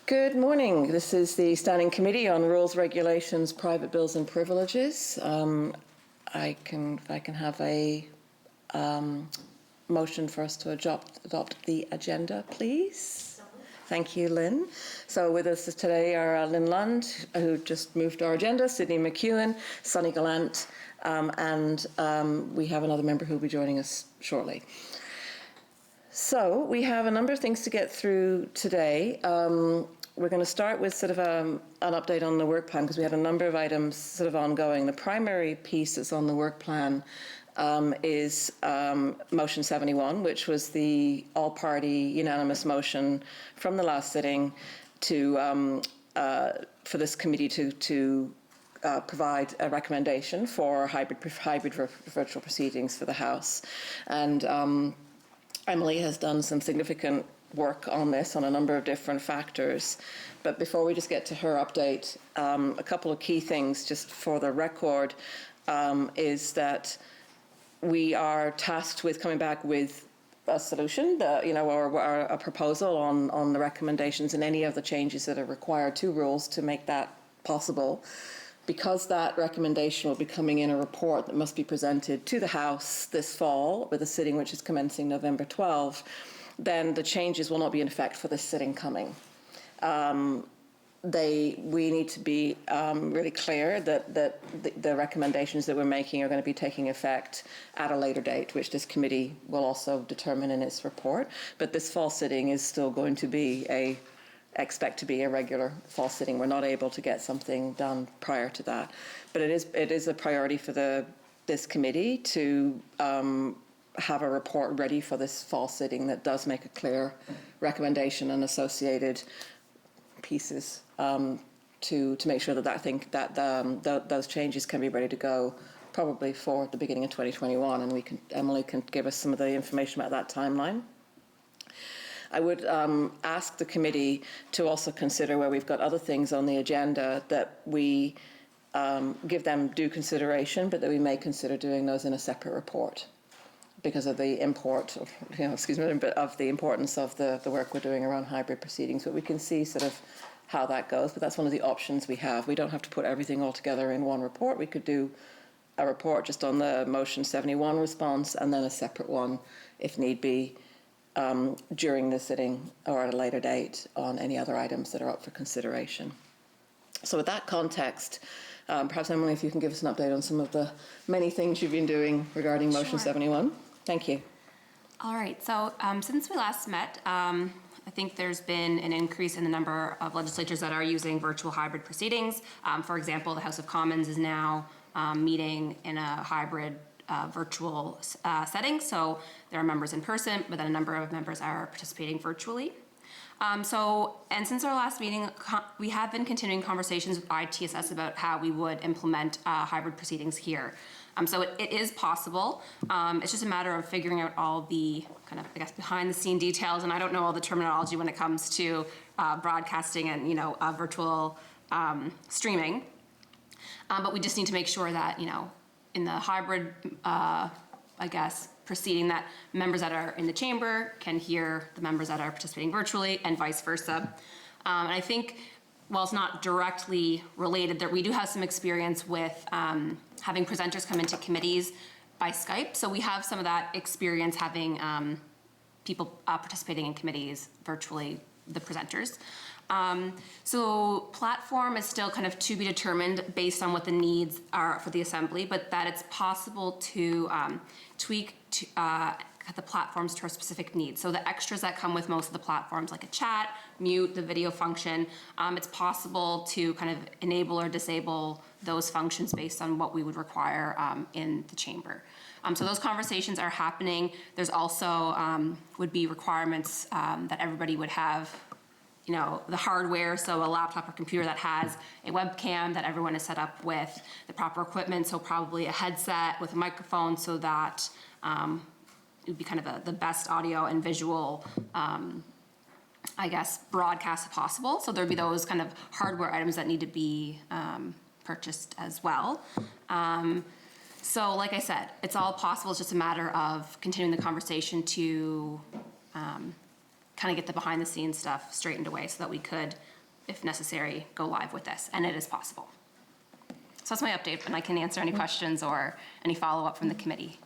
Good morning. This is the Standing Committee on Rules, Regulations, Private Bills and Privileges. I can have a motion for us to adopt the agenda, please. Thank you, Lynn. So with us today are Lynn Lund, who just moved our agenda, Sydney McEwen, Sonny Gallant, and we have another member who will be joining us shortly. So we have a number of things to get through today. We're going to start with sort of an update on the work plan because we had a number of items sort of ongoing. The primary piece that's on the work plan is motion 71, which was the all-party unanimous motion from the last sitting to for this committee to provide a recommendation for hybrid virtual proceedings for the House. And Emily has done some significant work on this on a number of different factors. But before we just get to her update, a couple of key things just for the record is that we are tasked with coming back with a solution, or a proposal on the recommendations and any of the changes that are required to rules to make that possible. Because that recommendation will be coming in a report that must be presented to the House this fall with a sitting which is commencing November 12, then the changes will not be in effect for this sitting coming. We need to be really clear that the recommendations that we're making are going to be taking effect at a later date, which this committee will also determine in its report. But this fall sitting is still going to be expect to be a regular fall sitting. We're not able to get something done prior to that. But it is a priority for this committee to have a report ready for this fall sitting that does make a clear recommendation and associated pieces to make sure that those changes can be ready to go probably for the beginning of 2021, and Emily can give us some of the information about that timeline. I would ask the committee to also consider where we've got other things on the agenda that we give them due consideration, but that we may consider doing those in a separate report because of the importance of the work we're doing around hybrid proceedings. But we can see sort of how that goes, but that's one of the options we have. We don't have to put everything all together in one report. We could do a report just on the motion 71 response and then a separate one, if need be, during the sitting or at a later date on any other items that are up for consideration. So with that context, perhaps Emily, if you can give us an update on some of the many things you've been doing regarding motion 71. Thank you. All right, so since we last met, I think there's been an increase in the number of legislatures that are using virtual hybrid proceedings. For example, the House of Commons is now meeting in a hybrid virtual setting. So there are members in person, but then a number of members are participating virtually. And since our last meeting, we have been continuing conversations with ITSS about how we would implement hybrid proceedings here. So it is possible. It's just a matter of figuring out all the kind of, I guess, behind the scene details. And I don't know all the terminology when it comes to broadcasting and, virtual streaming. But we just need to make sure that, in the hybrid, proceeding, that members that are in the chamber can hear the members that are participating virtually and vice versa. And I think, while it's not directly related, that we do have some experience with having presenters come into committees by Skype. So we have some of that experience having people participating in committees virtually, the presenters. So platform is still kind of to be determined based on what the needs are for the assembly, but that it's possible to tweak the platforms to our specific needs. So the extras that come with most of the platforms, like a chat, mute, the video function, it's possible to kind of enable or disable those functions based on what we would require in the chamber. So those conversations are happening. There's also would be requirements that everybody would have the hardware, so a laptop or computer that has a webcam, that everyone is set up with the proper equipment, so probably a headset with a microphone so that it would be kind of the best audio and visual, broadcast possible. So there'd be those kind of hardware items that need to be purchased as well. So like I said, it's all possible. It's just a matter of continuing the conversation to kind of get the behind the scenes stuff straightened away so that we could if necessary, go live with this, and it is possible. So that's my update, and I can answer any questions or any follow-up from the committee.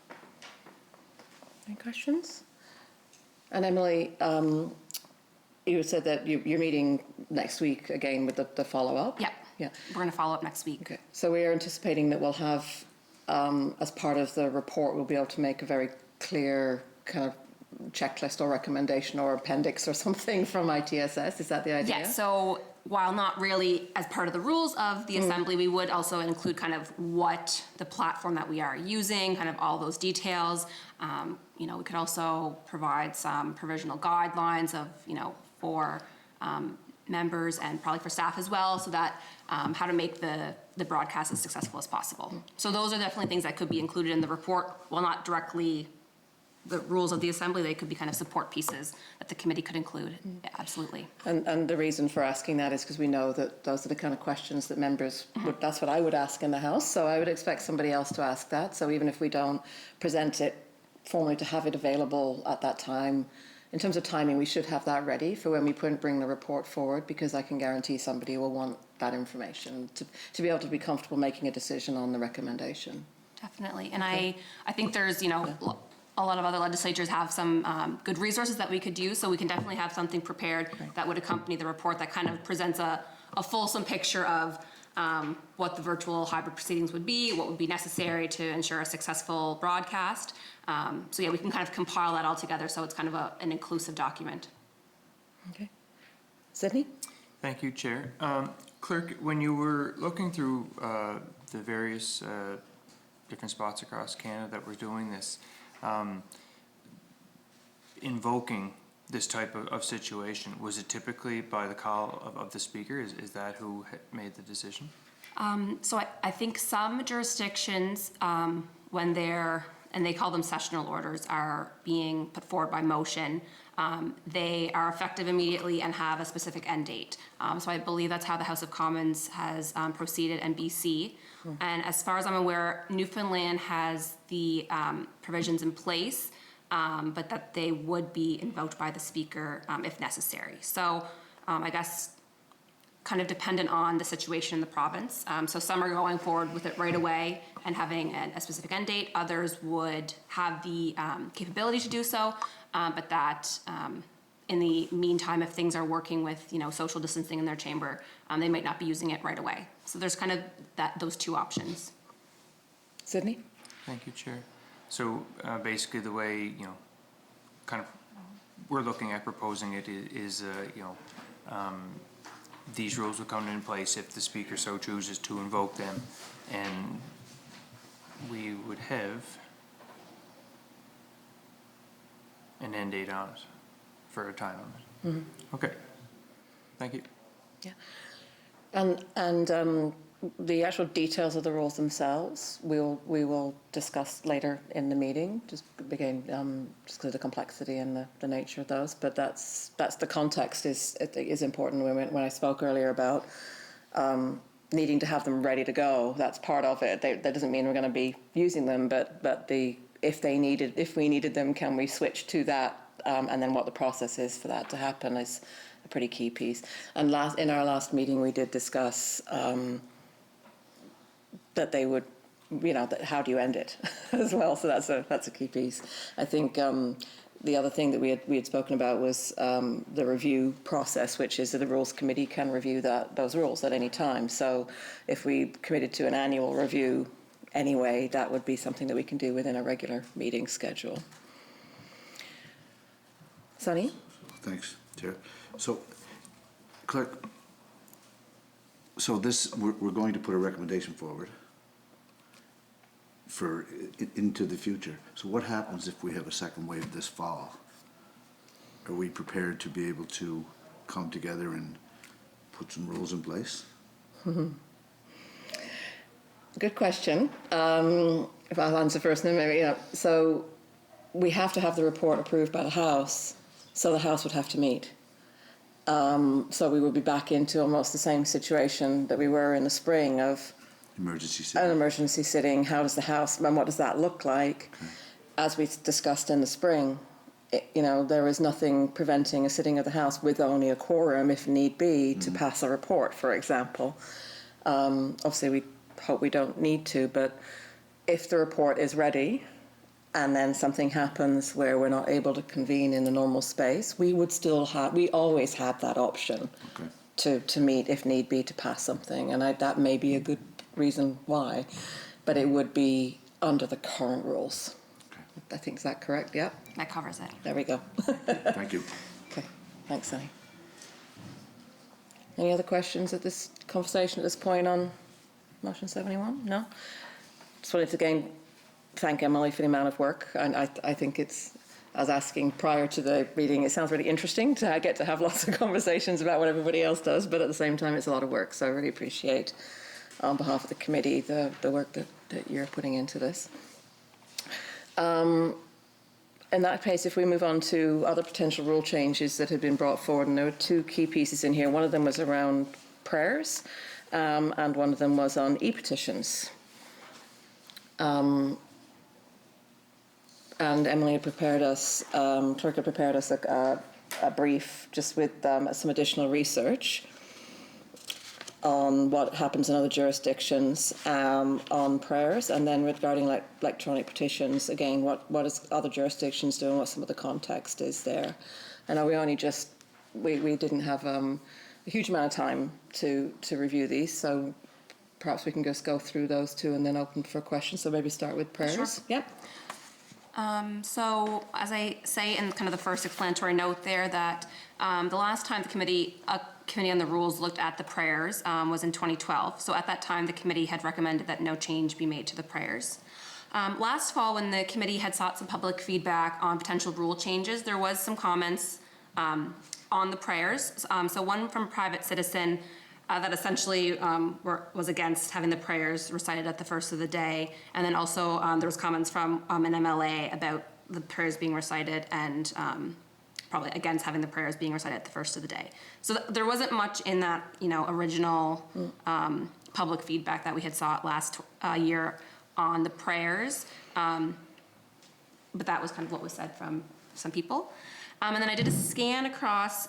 Any questions? And Emily, you said that you're meeting next week again with the follow-up? Yeah. Yeah. We're going to follow up next week. Okay. So we are anticipating that we'll have, as part of the report, we'll be able to make a very clear kind of checklist or recommendation or appendix or something from ITSS. Is that the idea? Yes, so while not really as part of the rules of the assembly, we would also include kind of what the platform that we are using, kind of all those details. You know, we could also provide some provisional guidelines of, you know, for members and probably for staff as well, so that how to make the broadcast as successful as possible. So those are definitely things that could be included in the report, while not directly the rules of the assembly. They could be kind of support pieces that the committee could include. Yeah, absolutely. And the reason for asking that is because we know that those are the kind of questions that members would, that's what I would ask in the House, so I would expect somebody else to ask that. So even if we don't present it formally, to have it available at that time. In terms of timing, we should have that ready for when we bring the report forward, because I can guarantee somebody will want that information to be able to be comfortable making a decision on the recommendation. Definitely. And I think there's, you know, a lot of other legislatures have some good resources that we could use, so we can definitely have something prepared that would accompany the report that kind of presents a fulsome picture of what the virtual hybrid proceedings would be, what would be necessary to ensure a successful broadcast. So yeah, we can kind of compile that all together so it's kind of an inclusive document. Okay. Sydney? Thank you, Chair. Clerk, when you were looking through the various different spots across Canada that were doing this, invoking this type of situation, was it typically by the call of the speaker? Is that who made the decision? So I think some jurisdictions, when and they call them sessional orders, are being put forward by motion, they are effective immediately and have a specific end date. So I believe that's how the House of Commons has proceeded in BC. And as far as I'm aware, Newfoundland has the provisions in place, but that they would be invoked by the speaker if necessary. So I guess kind of dependent on the situation in the province. So some are going forward with it right away and having a specific end date. Others would have the capability to do so, but that in the meantime, if things are working with, you know, social distancing in their chamber, they might not be using it right away. So there's kind of those two options. Sydney? Thank you, Chair. So basically the way, you know, kind of we're looking at proposing it is you know, these rules will come in place if the speaker so chooses to invoke them, and we would have an end date on it for a time on it. Okay. Thank you. Yeah. And the actual details of the rules themselves, we will discuss later in the meeting, just again, just because of the complexity and the nature of those. But that's the context is important. When I spoke earlier about needing to have them ready to go, that's part of it. That doesn't mean we're going to be using them, but if we needed them, can we switch to that? And then what the process is for that to happen is a pretty key piece. And in our last meeting, we did discuss that they would, you know, how do you end it as well? So that's a key piece. I think the other thing that we had spoken about was the review process, which is that the Rules Committee can review those rules at any time. So if we committed to an annual review anyway, that would be something that we can do within a regular meeting schedule. Sonny? Thanks, Chair. So, Clerk, so we're going to put a recommendation forward for into the future. So what happens if we have a second wave this fall? Are we prepared to be able to come together and put some rules in place? Good question. If I'll answer first, then maybe, so we have to have the report approved by the House, so the House would have to meet. So we would be back into almost the same situation that we were in the spring of Emergency sitting. an emergency sitting. How does the House, and what does that look like? Okay. As we discussed in the spring, there is nothing preventing a sitting of the House with only a quorum, if need be, to pass a report, for example. Obviously, we hope we don't need to, but if the report is ready and then something happens where we're not able to convene in the normal space, we always have that option to meet if need be to pass something. And that may be a good reason why, but it would be under the current rules. I think, is that correct? Yeah? That covers it. There we go. Thank you. Okay, thanks, Sunny. Any other questions at this conversation at this point on motion 71? No? Just wanted to again thank Emily for the amount of work, and I think it's, I was asking prior to the meeting, it sounds really interesting to get to have lots of conversations about what everybody else does, but at the same time it's a lot of work, so I really appreciate on behalf of the committee the work that you're putting into this. In that case, if we move on to other potential rule changes that had been brought forward, and there were two key pieces in here. One of them was around prayers, and one of them was on e-petitions. And Emily had prepared us, Clerk had prepared us a brief just with some additional research on what happens in other jurisdictions on prayers, and then regarding electronic petitions, again, what is other jurisdictions doing, what some of the context is there. And we only just, we didn't have a huge amount of time to review these, so perhaps we can just go through those two and then open for questions. So maybe start with prayers. Sure. Yep. So as I say in kind of the first explanatory note there, that the last time the committee on the rules looked at the prayers was in 2012. So at that time, the committee had recommended that no change be made to the prayers. Last fall, when the committee had sought some public feedback on potential rule changes, there was some comments on the prayers. So one from a private citizen that essentially was against having the prayers recited at the first of the day. And then also there was comments from an MLA about the prayers being recited and probably against having the prayers being recited at the first of the day. So there wasn't much in that, original public feedback that we had sought last year on the prayers. But that was kind of what was said from some people. And then I did a scan across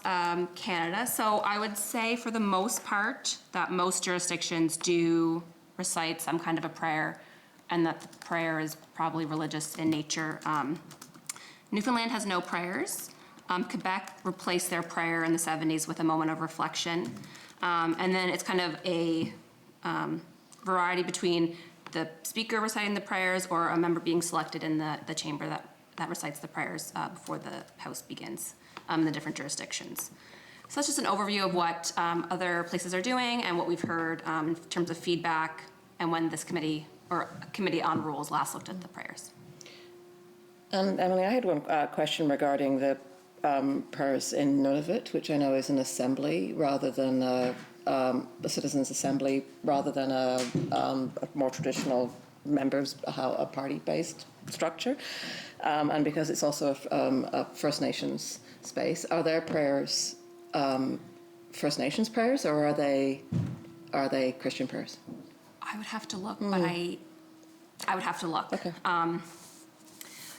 Canada. So I would say for the most part that most jurisdictions do recite some kind of a prayer, and that the prayer is probably religious in nature. Newfoundland has no prayers. Quebec replaced their prayer in the 70s with a moment of reflection. And then it's kind of a variety between the speaker reciting the prayers or a member being selected in the chamber that recites the prayers before the House begins in the different jurisdictions. So that's just an overview of what other places are doing and what we've heard in terms of feedback and when this committee or committee on rules last looked at the prayers. And Emily, I had one question regarding the prayers in Nunavut, which I know is an assembly rather than a citizens' assembly, rather than a more traditional members, a party-based structure. And because it's also a First Nations space, are their prayers First Nations prayers, or are they Christian prayers? I would have to look, but I would have to look. Okay.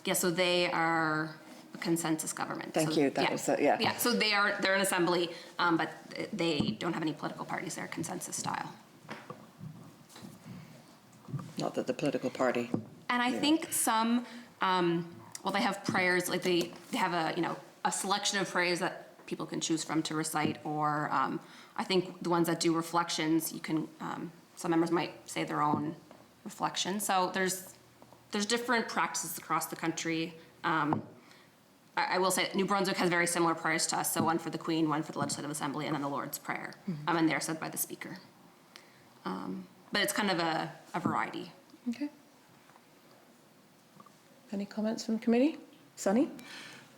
Yeah, so they are a consensus government. Thank so, you. That was yeah. Yeah, so they're an assembly, but they don't have any political parties. They're consensus style. Not that the political party. And I think some, they have prayers, like they have a selection of prayers that people can choose from to recite, or I think the ones that do reflections, you can, some members might say their own reflection. So there's different practices across the country. I will say New Brunswick has very similar prayers to us, so one for the Queen, one for the Legislative Assembly, and then the Lord's Prayer, and they're said by the Speaker. But it's kind of a variety. Okay. Any comments from the committee? Sunny?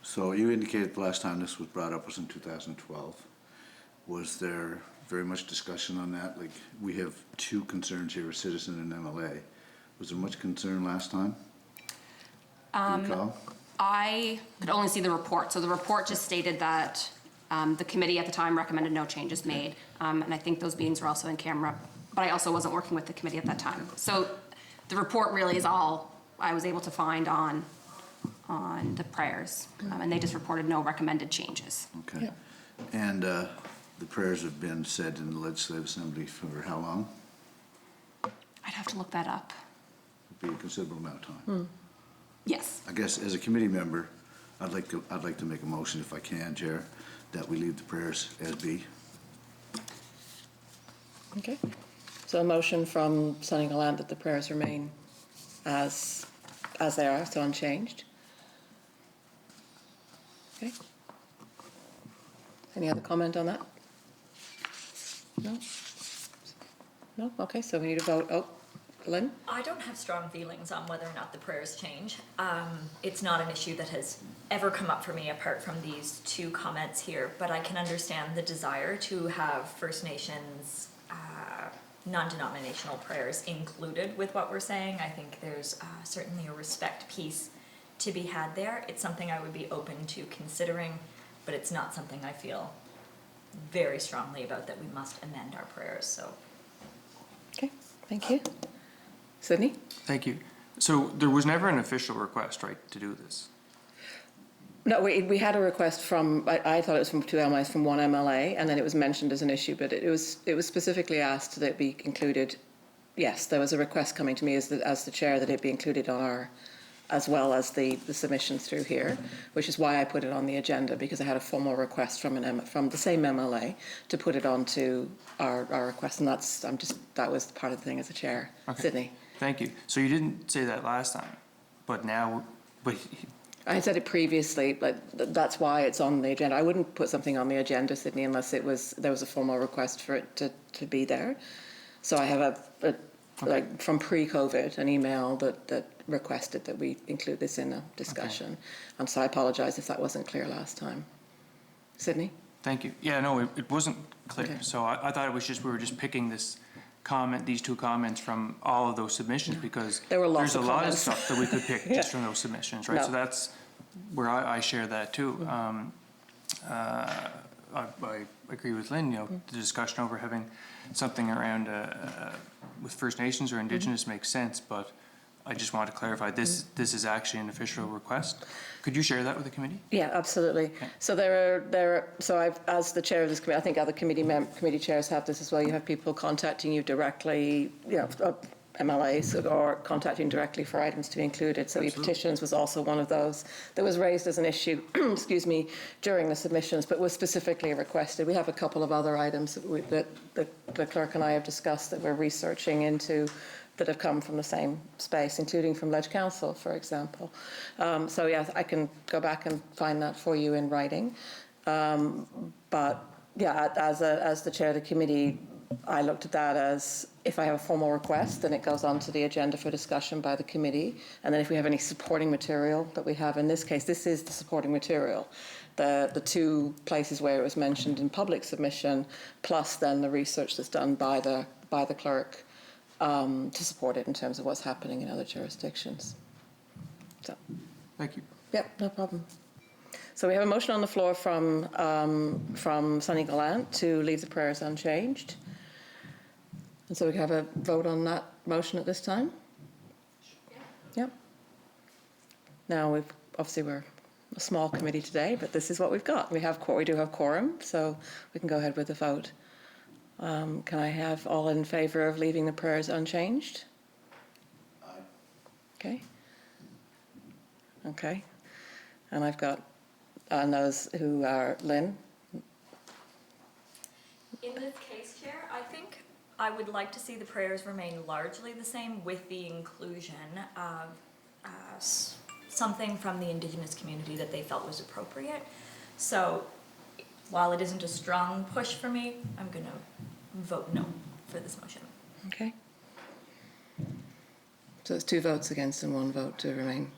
So you indicated the last time this was brought up was in 2012. Was there very much discussion on that? Like, we have two concerns here, a citizen and MLA. Was there much concern last time? Do you recall? I could only see the report. So the report just stated that the committee at the time recommended no changes made. And I think those meetings were also in camera, but I also wasn't working with the committee at that time. So the report really is all I was able to find on on the prayers, and they just reported no recommended changes. Okay. Yeah. And the prayers have been said in the Legislative Assembly for how long? I'd have to look that up. It'd be a considerable amount of time. Yes. I guess as a committee member, I'd like to make a motion, if I can, Chair, that we leave the prayers as be. Okay. So a motion from Sonny Gallant that the prayers remain as they are, so unchanged. Okay. Any other comment on that? No? No? Okay, so we need a vote. Oh, Lynn? I don't have strong feelings on whether or not the prayers change. It's not an issue that has ever come up for me apart from these two comments here, but I can understand the desire to have First Nations non-denominational prayers included with what we're saying. I think there's certainly a respect piece to be had there. It's something I would be open to considering, but it's not something I feel very strongly about that we must amend our prayers, so. Okay, thank you. Sydney? Thank you. So there was never an official request, right, to do this? No, we had a request from, I thought it was from two MLAs, from one MLA, and then it was mentioned as an issue, but it was specifically asked that it be included. Yes, there was a request coming to me as the chair that it be included on our, as well as the submissions through here, which is why I put it on the agenda, because I had a formal request from the same MLA to put it onto our request, and that was part of the thing as a chair. Okay. Sydney? Thank you. So you didn't say that last time, but now, I said it previously, but that's why it's on the agenda. I wouldn't put something on the agenda, Sydney, unless there was a formal request for it to be there. So I have like from pre-COVID, an email that requested that we include this in a discussion. Okay. And so I apologise if that wasn't clear last time. Sydney? Thank you. Yeah, no, it wasn't clear. Okay. So I thought it was we were just picking these two comments from all of those submissions, because there's a lot of stuff that we could pick just from those submissions, right? No. So that's where I share that too. I agree with Lynn, the discussion over having something around with First Nations or Indigenous makes sense, but I just want to clarify, this is actually an official request. Could you share that with the committee? Yeah, absolutely. Okay. So I've, as the chair of this committee, I think other committee chairs have this as well. You have people contacting you directly, MLAs, or contacting directly for items to be included. So e-petitions was also one of those that was raised as an issue, excuse me, during the submissions, but was specifically requested. We have a couple of other items that the clerk and I have discussed that we're researching into, that have come from the same space, including from Ledge Council, for example. So yeah, I can go back and find that for you in writing. But yeah, as the chair of the committee, I looked at that as, if I have a formal request, then it goes onto the agenda for discussion by the committee. And then if we have any supporting material that we have, in this case, this is the supporting material. The two places where it was mentioned in public submission, plus then the research that's done by the clerk, to support it in terms of what's happening in other jurisdictions. So, thank you. Yep, no problem. So we have a motion on the floor from Sonny Gallant to leave the prayers unchanged. And so we can have a vote on that motion at this time? Yep. Now we're a small committee today, but this is what we've got. We do have quorum, so we can go ahead with the vote. Can I have all in favour of leaving the prayers unchanged? Aye. Okay. Okay. And I've got those who are Lynn. In this case, Chair, I think I would like to see the prayers remain largely the same, with the inclusion of something from the Indigenous community that they felt was appropriate. So while it isn't a strong push for me, I'm going to vote no for this motion. Okay. So it's 2 votes against and 1 vote to remain.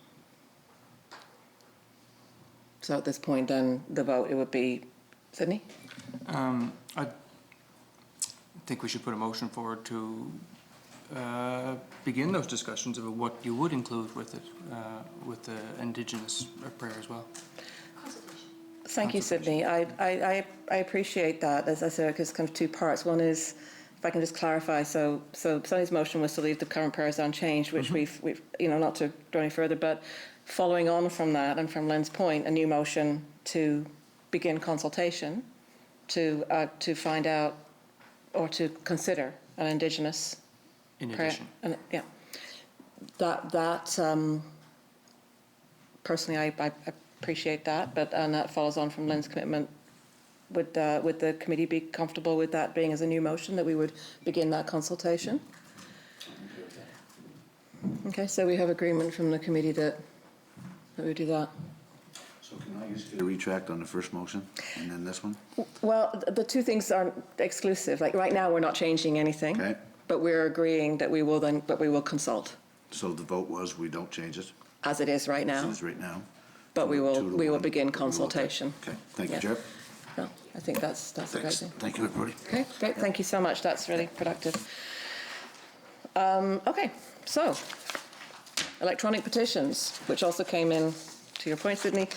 So at this point then, the vote, it would be Sydney? I think we should put a motion forward to begin those discussions about what you would include with it, with the Indigenous prayer as well. Thank you, Sydney. I appreciate that. As I said, it's kind of 2 parts. One is if I can just clarify, so Sonny's motion was to leave the current prayers unchanged, which we've, not to go any further, but following on from that and from Lynn's point, a new motion to begin consultation to find out or to consider an Indigenous In prayer. addition. And, yeah. That personally, I appreciate that, and that follows on from Lynn's commitment. Would the committee be comfortable with that being as a new motion, that we would begin that consultation? Okay, so we have agreement from the committee that we would do that. So can I just get a retract on the first motion and then this one? Well, the two things aren't exclusive. Like right now, we're not changing anything, Okay. but we're agreeing that we will consult So the vote was we don't change it, as it is right as it now, is right now. but we Two to will one. begin We will take- consultation. Okay, thank you, Yeah. Chair. Well, I think that's a great Thanks. thing. Thank you, everybody. Okay, great. Thank you so much. That's really productive. Okay, so electronic petitions, which also came in, to your point, Sydney,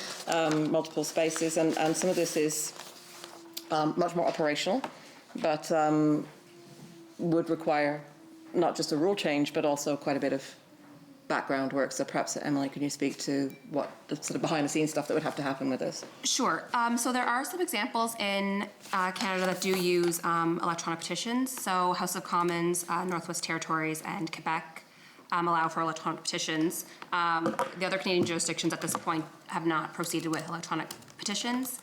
multiple spaces, and some of this is much more operational, but would require not just a rule change, but also quite a bit of background work. So perhaps, Emily, can you speak to what the sort of behind-the-scenes stuff that would have to happen with this? Sure. So there are some examples in Canada that do use electronic petitions. So House of Commons, Northwest Territories, and Quebec allow for electronic petitions. The other Canadian jurisdictions at this point have not proceeded with electronic petitions.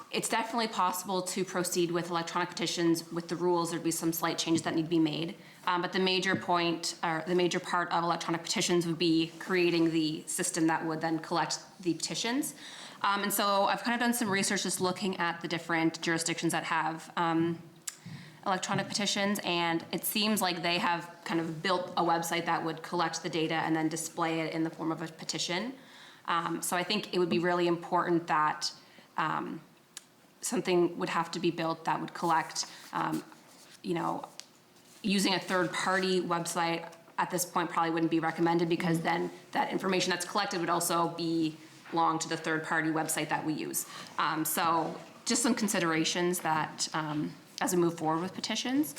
It's definitely possible to proceed with electronic petitions with the rules. There'd be some slight changes that need to be made. But the major point, or the major part of electronic petitions would be creating the system that would then collect the petitions. And so I've kind of done some research just looking at the different jurisdictions that have electronic petitions, and it seems like they have kind of built a website that would collect the data and then display it in the form of a petition. So I think it would be really important that something would have to be built that would collect, using a third-party website at this point probably wouldn't be recommended, because then that information that's collected would also belong to the third-party website that we use. So just some considerations that as we move forward with petitions.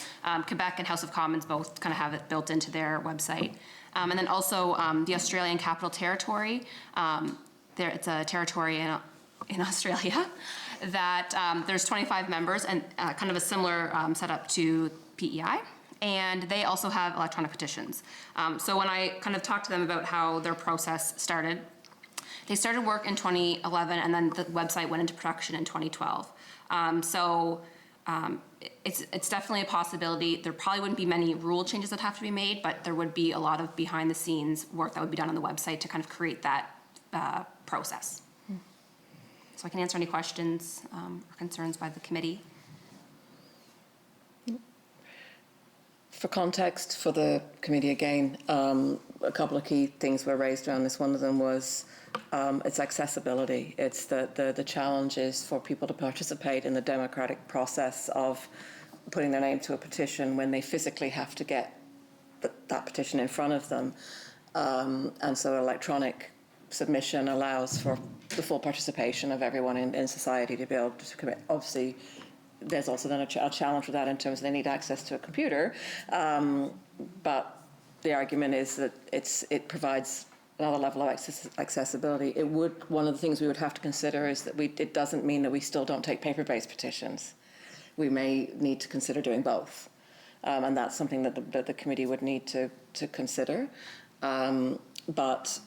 Quebec and House of Commons both kind of have it built into their website. And then also the Australian Capital Territory, it's a territory in Australia that there's 25 members, and kind of a similar setup to PEI. And they also have electronic petitions. So when I kind of talked to them about how their process started, they started work in 2011, and then the website went into production in 2012. It's definitely a possibility. There probably wouldn't be many rule changes that have to be made, but there would be a lot of behind-the-scenes work that would be done on the website to kind of create that process. So I can answer any questions or concerns by the committee. For context, for the committee again, a couple of key things were raised around this. One of them was its accessibility. It's the challenges for people to participate in the democratic process of putting their name to a petition when they physically have to get that petition in front of them. And so electronic submission allows for the full participation of everyone in society to be able to commit. Obviously, there's also then a challenge with that in terms of they need access to a computer, but the argument is that it provides another level of accessibility. One of the things we would have to consider is that it doesn't mean that we still don't take paper-based petitions. We may need to consider doing both, and that's something that the committee would need to consider. But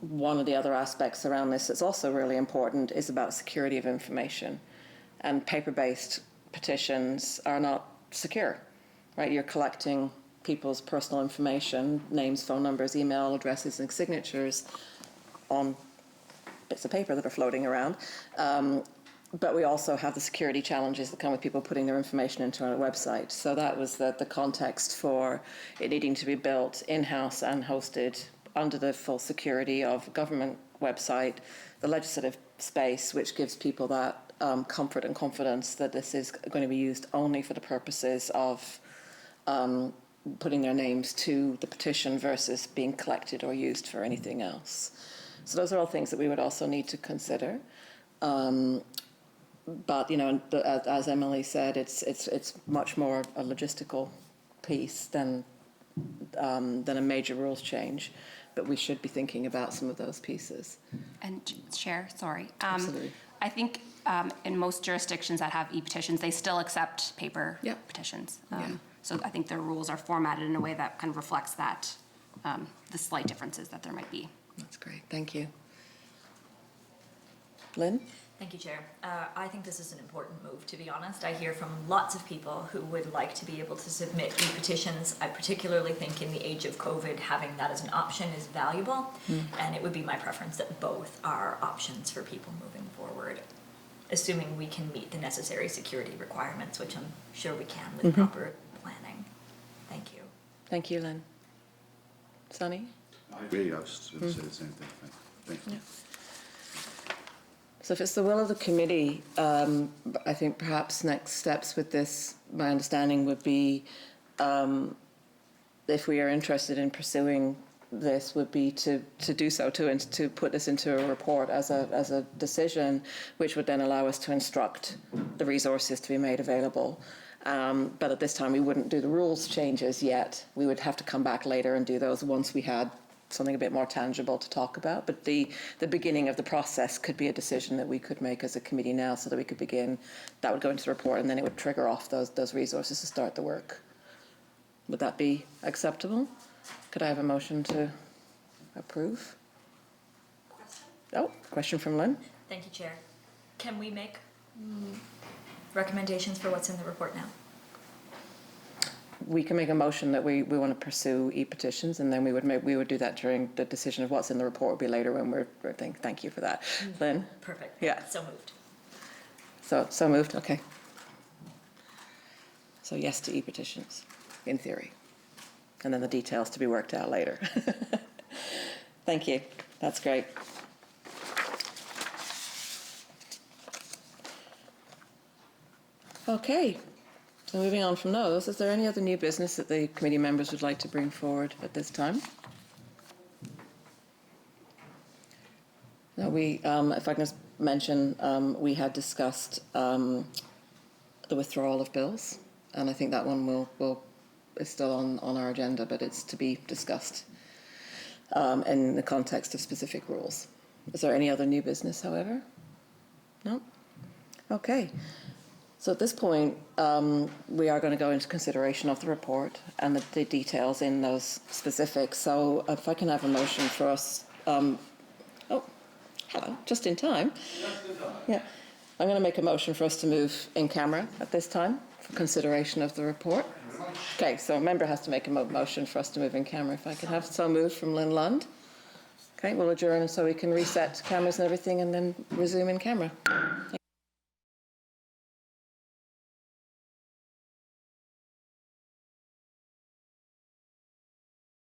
one of the other aspects around this that's also really important is about security of information. And paper-based petitions are not secure, right? You're collecting people's personal information, names, phone numbers, email addresses, and signatures on bits of paper that are floating around. But we also have the security challenges that come with people putting their information into our website. So that was the context for it needing to be built in-house and hosted under the full security of government website, the legislative space, which gives people that comfort and confidence that this is going to be used only for the purposes of putting their names to the petition versus being collected or used for anything else. So those are all things that we would also need to consider. but, you know, as Emily said, it's much more a logistical piece than a major rules change, but we should be thinking about some of those pieces. And Chair, sorry. Absolutely. I think in most jurisdictions that have e-petitions, they still accept paper Yeah. petitions. Yeah. So I think their rules are formatted in a way that kind of reflects that, the slight differences that there might be. That's great, thank you. Lynn? Thank you, Chair. I think this is an important move, to be honest. I hear from lots of people who would like to be able to submit e-petitions. I particularly think in the age of COVID, having that as an option is valuable, and it would be my preference that both are options for people moving forward, assuming we can meet the necessary security requirements, which I'm sure we can with proper planning. Thank you. Thank you, Lynn. Sunny? I agree, I was going to say the same thing. Thank you. Yeah. So if it's the will of the committee, I think perhaps next steps with this, my understanding would be, if we are interested in pursuing this, would be to do so, to put this into a report as a decision, which would then allow us to instruct the resources to be made available. But at this time, we wouldn't do the rules changes yet. We would have to come back later and do those once we had something a bit more tangible to talk about. But the beginning of the process could be a decision that we could make as a committee now, so that we could begin. That would go into the report, and then it would trigger off those resources to start the work. Would that be acceptable? Could I have a motion to approve? Oh, question from Lynn. Thank you, Chair. Can we make recommendations for what's in the report now? We can make a motion that we want to pursue e-petitions, and then we would do that during the decision of what's in the report would be later when we're thinking. Thank you for that. Lynn? Perfect. Yeah. So moved. So moved, okay. So yes to e-petitions, in theory. And then the details to be worked out later. Thank you, that's great. Okay, so moving on from those, is there any other new business that the committee members would like to bring forward at this time? No, if I can just mention, we had discussed the withdrawal of bills, and I think that one is still on our agenda, but it's to be discussed in the context of specific rules. Is there any other new business, however? No? Okay. So at this point, we are going to go into consideration of the report and the details in those specifics. So if I can have a motion for us, oh, hello, just in time. Yeah, I'm going to make a motion for us to move in camera at this time for consideration of the report. Okay, so a member has to make a motion for us to move in camera. If I can have so moved from Lynn Lund. Okay, we'll adjourn so we can reset cameras and everything and then resume in camera. Thank